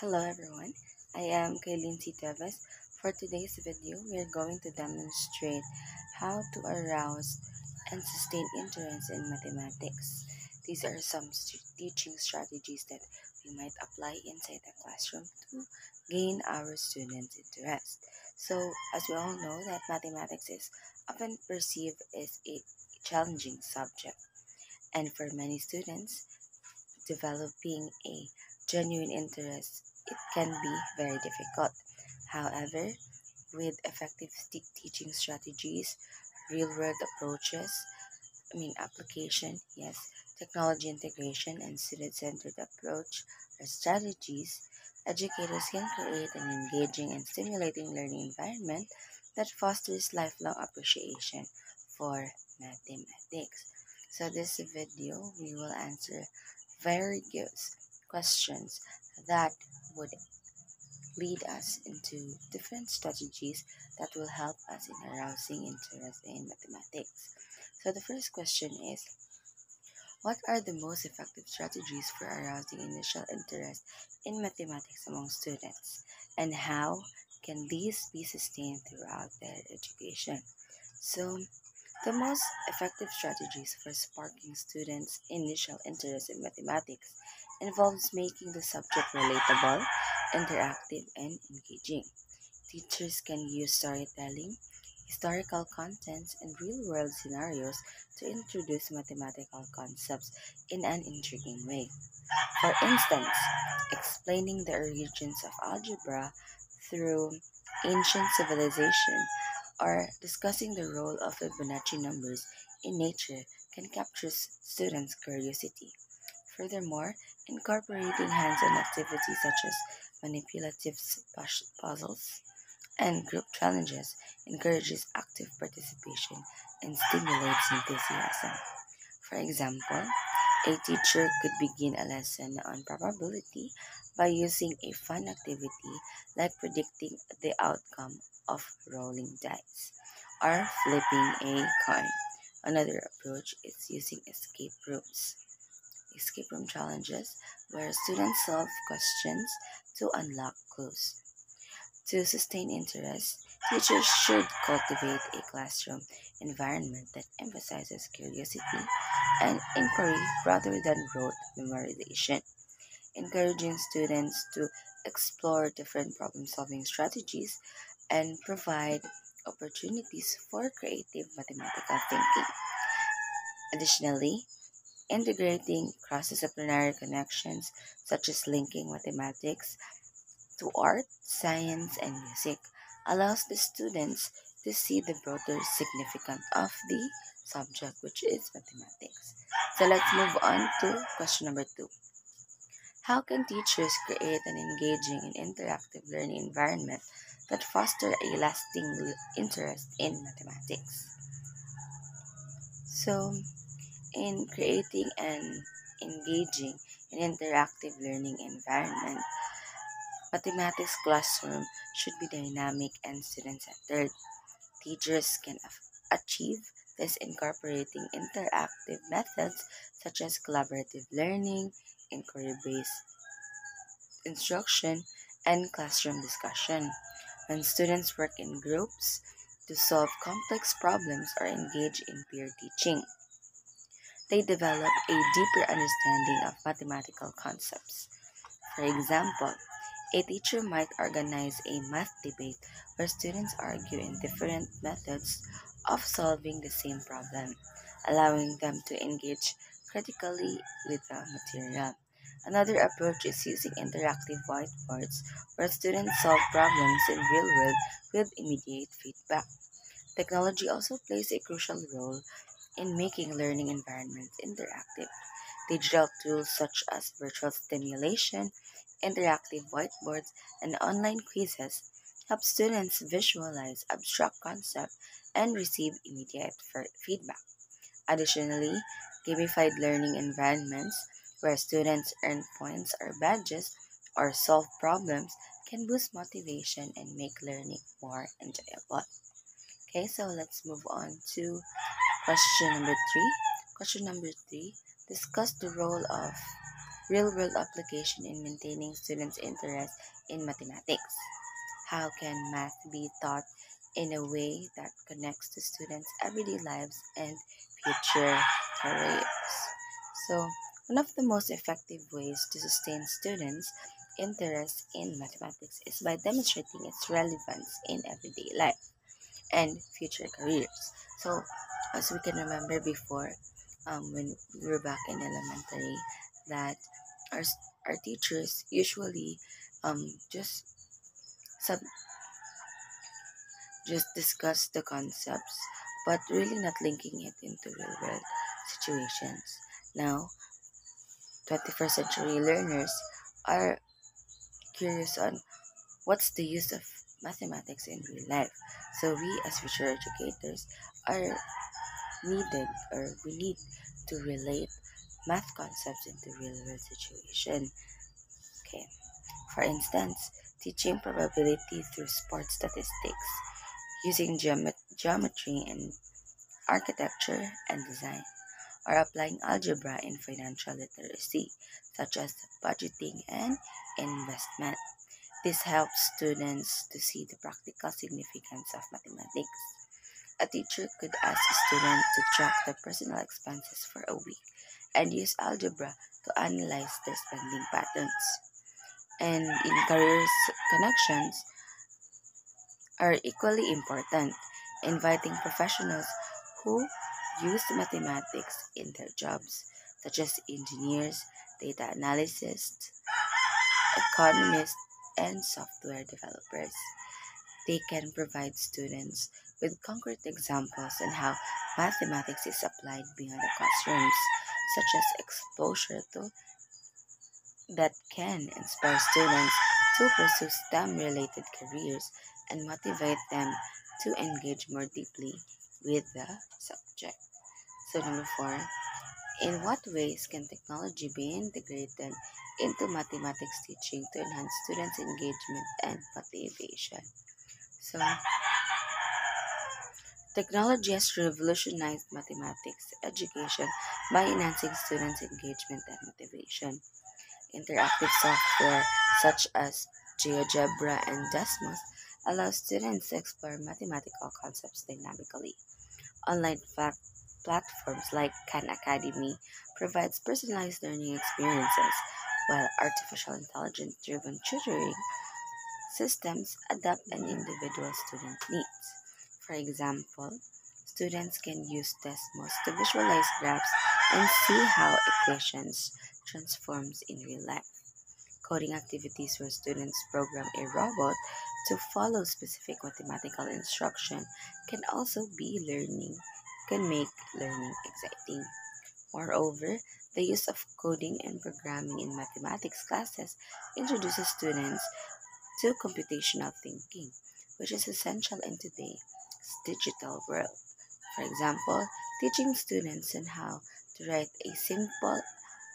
Hello everyone, I am Kaylin C. Teves. For today's video, we are going to demonstrate how to arouse and sustain interest in mathematics. These are some teaching strategies that we might apply inside the classroom to gain our students' interest. So, as we all know that mathematics is often perceived as a challenging subject, and for many students, developing a genuine interest, it can be very difficult. However, with effective teaching strategies, real world approaches, application, yes, technology integration, and student centered approach or strategies, educators can create an engaging and stimulating learning environment that fosters lifelong appreciation for mathematics. So, this video, we will answer various questions that would lead us into different strategies that will help us in arousing interest in mathematics. So the first question is, what are the most effective strategies for arousing initial interest in mathematics among students? And how can these be sustained throughout their education? So the most effective strategies for sparking students' initial interest in mathematics involves making the subject relatable, interactive, and engaging. Teachers can use storytelling, historical contents, and real-world scenarios to introduce mathematical concepts in an intriguing way. For instance, explaining the origins of algebra through ancient civilization or discussing the role of Fibonacci numbers in nature can capture students' curiosity. Furthermore, incorporating hands-on activities such as manipulative puzzles and group challenges encourages active participation and stimulates enthusiasm. For example, a teacher could begin a lesson on probability by using a fun activity like predicting the outcome of rolling dice or flipping a coin. Another approach is using escape room challenges where students solve questions to unlock clues. To sustain interest, teachers should cultivate a classroom environment that emphasizes curiosity and inquiry rather than rote memorization, encouraging students to explore different problem solving strategies and provide opportunities for creative mathematical thinking. Additionally, integrating cross disciplinary connections, such as linking mathematics to art, science, and music, allows the students to see the broader significance of the subject, which is mathematics. So let's move on to question number two. How can teachers create an engaging and interactive learning environment that foster a lasting interest in mathematics? So, in creating an engaging and interactive learning environment, mathematics classroom should be dynamic and student-centered. Teachers can achieve this incorporating interactive methods such as collaborative learning, inquiry-based instruction, and classroom discussion. When students work in groups to solve complex problems or engage in peer teaching, they develop a deeper understanding of mathematical concepts. For example, a teacher might organize a math debate where students argue in different methods of solving the same problem, allowing them to engage critically with the material. Another approach is using interactive whiteboards where students solve problems in real world with immediate feedback. Technology also plays a crucial role in making learning environments interactive. Digital tools such as virtual stimulation, interactive whiteboards, and online quizzes help students visualize abstract concepts and receive immediate feedback. Additionally, gamified learning environments where students earn points or badges or solve problems can boost motivation and make learning more enjoyable. Okay, so let's move on to question number three. Question number three, discuss the role of real-world application in maintaining students' interest in mathematics. How can math be taught in a way that connects to students' everyday lives and future careers? So, one of the most effective ways to sustain students' interest in mathematics is by demonstrating its relevance in everyday life and future careers. So, as we can remember before, when we were back in elementary, that our, our teachers usually just sub just discuss the concepts, but really not linking it into real world situations. Now, 21st century learners are curious on what's the use of mathematics in real life. So we as future educators are needed or we need to relate math concepts into real world situation. Okay. For instance, teaching probability through sports statistics, using geometry in architecture and design, or applying algebra in financial literacy, such as budgeting and investment. This helps students to see the practical significance of mathematics. A teacher could ask a student to track their personal expenses for a week and use algebra to analyze their spending patterns. And in careers, connections are equally important, inviting professionals who use mathematics in their jobs, such as engineers, data analysts, economists, and software developers. They can provide students with concrete examples on how mathematics is applied beyond the classrooms, such as exposure to that can inspire students to pursue STEM-related careers and motivate them to engage more deeply with the subject. So number 4, in what ways can technology be integrated into mathematics teaching to enhance students' engagement and motivation? So technology has revolutionized mathematics education by enhancing students' engagement and motivation. Interactive software such as GeoGebra and Desmos allow students to explore mathematical concepts dynamically. Online platforms like Khan Academy provides personalized learning experiences, while artificial intelligence-driven tutoring systems adapt an individual student needs. For example, students can use Desmos to visualize graphs and see how equations transforms in real life. Coding activities where students program a robot to follow specific mathematical instruction can also be learning can make learning exciting. Moreover, the use of coding and programming in mathematics classes introduces students to computational thinking, which is essential in today's digital world. For example, teaching students on how to write a simple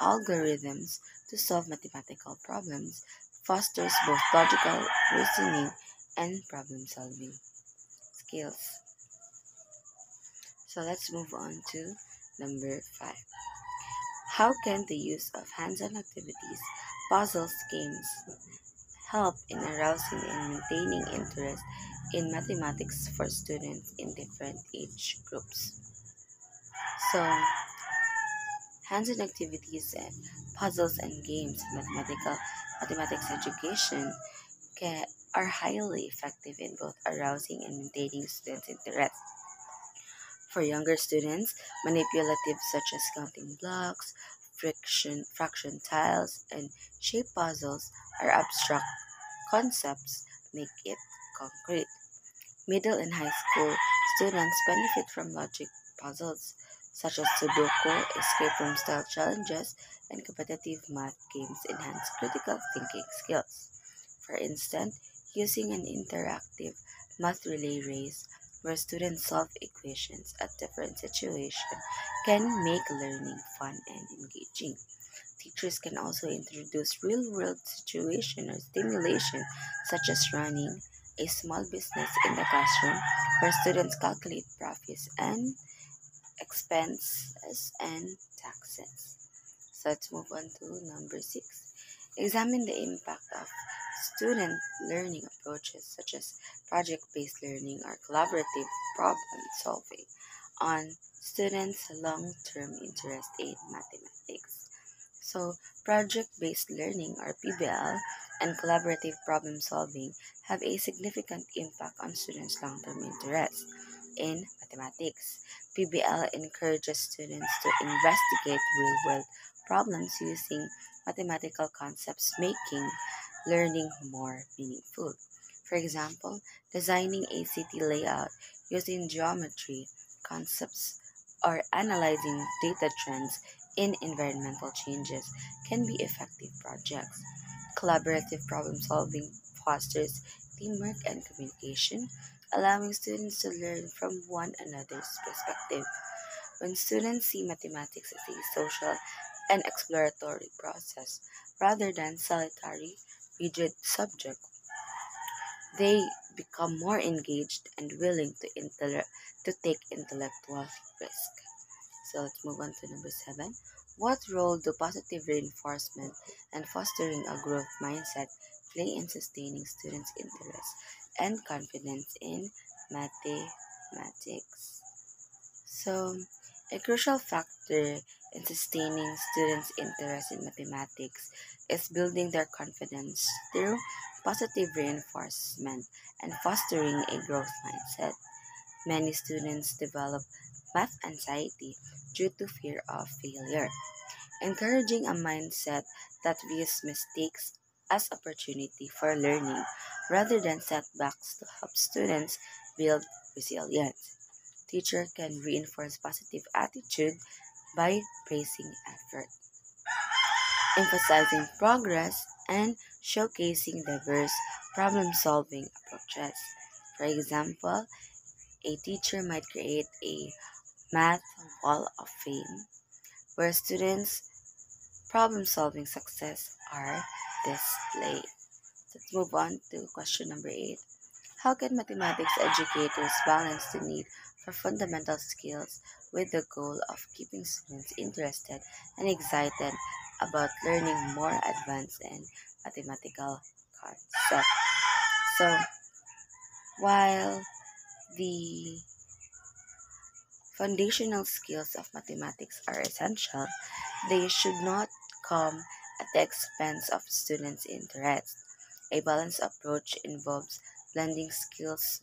algorithms to solve mathematical problems fosters both logical reasoning and problem solving skills. So let's move on to number 5. How can the use of hands-on activities, puzzles, games help in arousing and maintaining interest in mathematics for students in different age groups? So, hands-on activities and puzzles and games in mathematics education are highly effective in both arousing and maintaining students' interest. For younger students, manipulative such as counting blocks, fraction tiles, and shape puzzles are abstract concepts make it concrete. Middle and high school students benefit from logic puzzles such as Sudoku, escape room style challenges, and competitive math games enhance critical thinking skills. For instance, using an interactive math relay race where students solve equations at different situations can make learning fun and engaging. Teachers can also introduce real-world situation or stimulation such as running a small business in the classroom where students calculate profits and expenses and taxes. So let's move on to number 6. Examine the impact of student learning approaches such as project-based learning or collaborative problem solving on students' long-term interest in mathematics. So, project-based learning or PBL and collaborative problem solving have a significant impact on students' long-term interest in mathematics. PBL encourages students to investigate real-world problems using mathematical concepts, making learning more meaningful. For example, designing a city layout using geometry concepts or analyzing data trends in environmental changes can be effective projects. Collaborative problem solving fosters teamwork and communication, allowing students to learn from one another's perspective. When students see mathematics as a social and exploratory process rather than solitary, rigid subject, they become more engaged and willing to take intellectual risk. So let's move on to number 7. What role do positive reinforcement and fostering a growth mindset play in sustaining students' interest and confidence in mathematics? So, a crucial factor in sustaining students' interest in mathematics is building their confidence through positive reinforcement and fostering a growth mindset. Many students develop math anxiety due to fear of failure. Encouraging a mindset that views mistakes as opportunity for learning rather than setbacks to help students build resilience. Teacher can reinforce positive attitude by praising effort, emphasizing progress, and showcasing diverse problem-solving approaches. For example, a teacher might create a math wall of fame where students' problem-solving success are displayed. Let's move on to question number 8. How can mathematics educators balance the need for fundamental skills with the goal of keeping students interested and excited about learning more advanced and mathematical concepts? So, while the foundational skills of mathematics are essential, they should not come at the expense of students' interests. A balanced approach involves blending skills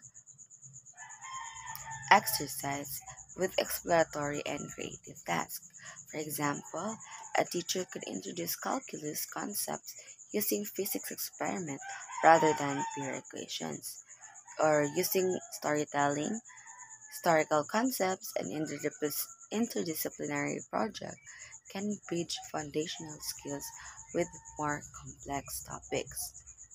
exercise with exploratory and creative tasks. For example, a teacher could introduce calculus concepts using physics experiment rather than pure equations, or using storytelling, historical concepts, and interdisciplinary project can bridge foundational skills with more complex topics.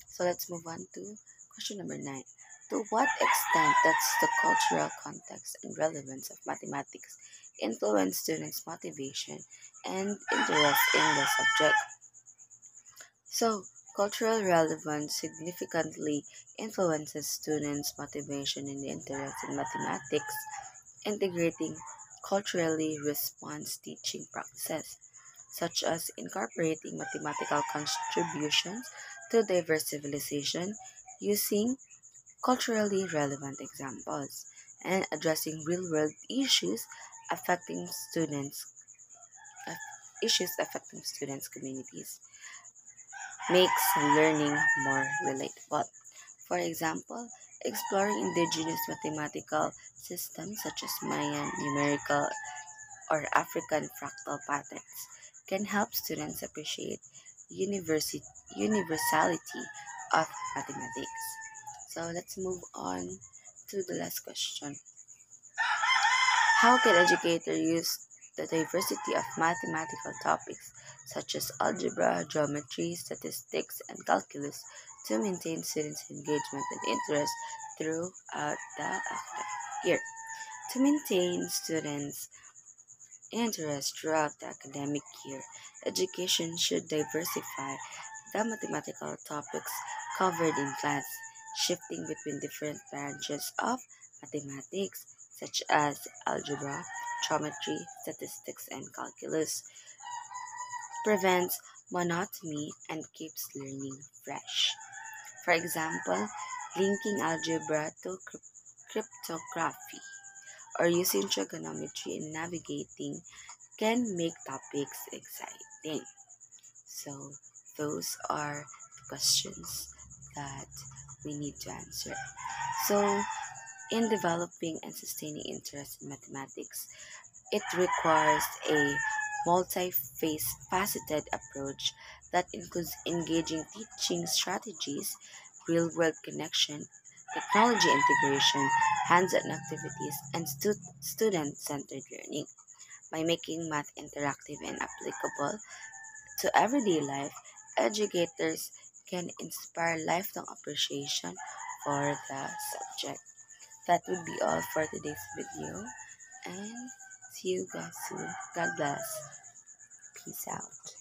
So let's move on to question number 9. To what extent does the cultural context and relevance of mathematics influence students' motivation and interest in the subject? So, cultural relevance significantly influences students' motivation and interest in mathematics, integrating culturally response teaching practices, such as incorporating mathematical contributions to diverse civilization using culturally relevant examples, and addressing real-world affecting students affecting students' communities makes learning more relatable. For example, exploring indigenous mathematical systems such as Mayan numerical or African fractal patterns can help students appreciate universality of mathematics. So let's move on to the last question. How can educators use the diversity of mathematical topics such as algebra, geometry, statistics, and calculus to maintain students' engagement and interest throughout the academic year? To maintain students' interest throughout the academic year, education should diversify the mathematical topics covered in class, shifting between different branches of mathematics such as algebra, geometry, statistics, and calculus. prevents monotony and keeps learning fresh. For example, linking algebra to cryptography or using trigonometry in navigating can make topics exciting. So, those are the questions that we need to answer. So, in developing and sustaining interest in mathematics, it requires a multifaceted approach that includes engaging teaching strategies, real world connection, technology integration, hands on activities, and student centered learning. By making math interactive and applicable to everyday life, educators can inspire lifelong appreciation for the subject. That would be all for today's video, and see you guys soon. God bless. Peace out.